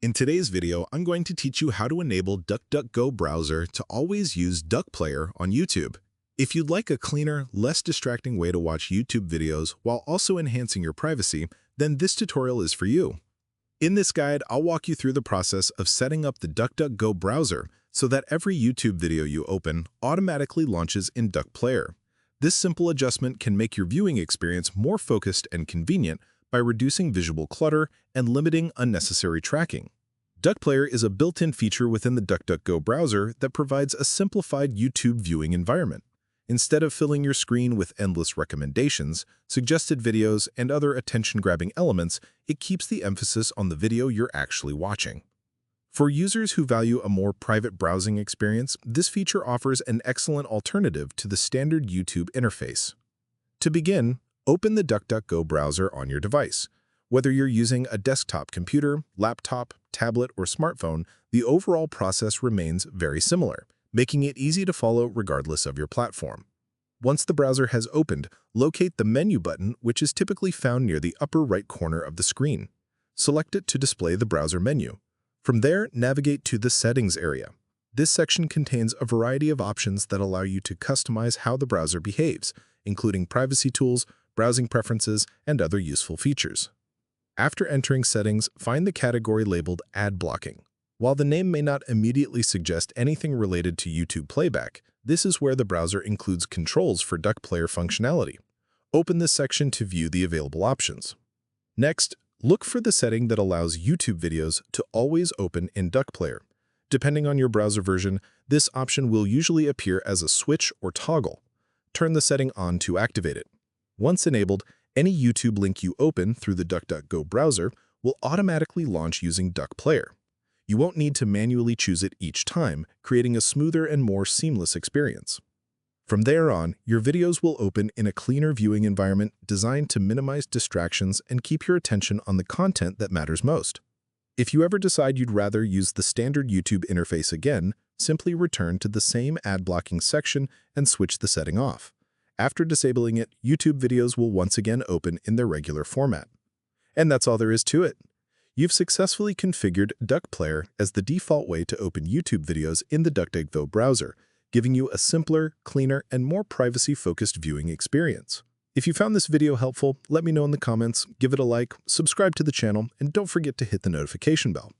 In today's video, I'm going to teach you how to enable DuckDuckGo browser to always use Duck Player on YouTube. If you'd like a cleaner, less distracting way to watch YouTube videos while also enhancing your privacy, then this tutorial is for you. In this guide, I'll walk you through the process of setting up the DuckDuckGo browser so that every YouTube video you open automatically launches in Duck Player. This simple adjustment can make your viewing experience more focused and convenient by reducing visual clutter and limiting unnecessary tracking. Duck Player is a built-in feature within the DuckDuckGo browser that provides a simplified YouTube viewing environment. Instead of filling your screen with endless recommendations, suggested videos, and other attention-grabbing elements, it keeps the emphasis on the video you're actually watching. For users who value a more private browsing experience, this feature offers an excellent alternative to the standard YouTube interface. To begin, open the DuckDuckGo browser on your device. Whether you're using a desktop computer, laptop, tablet, or smartphone, the overall process remains very similar, making it easy to follow regardless of your platform. Once the browser has opened, locate the menu button, which is typically found near the upper right corner of the screen. Select it to display the browser menu. From there, navigate to the Settings area. This section contains a variety of options that allow you to customize how the browser behaves, including privacy tools, browsing preferences, and other useful features. After entering settings, find the category labeled Ad Blocking. While the name may not immediately suggest anything related to YouTube playback, this is where the browser includes controls for Duck Player functionality. Open this section to view the available options. Next, look for the setting that allows YouTube videos to always open in Duck Player. Depending on your browser version, this option will usually appear as a switch or toggle. Turn the setting on to activate it. Once enabled, any YouTube link you open through the DuckDuckGo browser will automatically launch using Duck Player. You won't need to manually choose it each time, creating a smoother and more seamless experience. From there on, your videos will open in a cleaner viewing environment designed to minimize distractions and keep your attention on the content that matters most. If you ever decide you'd rather use the standard YouTube interface again, simply return to the same ad blocking section and switch the setting off. After disabling it, YouTube videos will once again open in their regular format. And that's all there is to it. You've successfully configured Duck Player as the default way to open YouTube videos in the DuckDuckGo browser, giving you a simpler, cleaner, and more privacy-focused viewing experience. If you found this video helpful, let me know in the comments, give it a like, subscribe to the channel, and don't forget to hit the notification bell.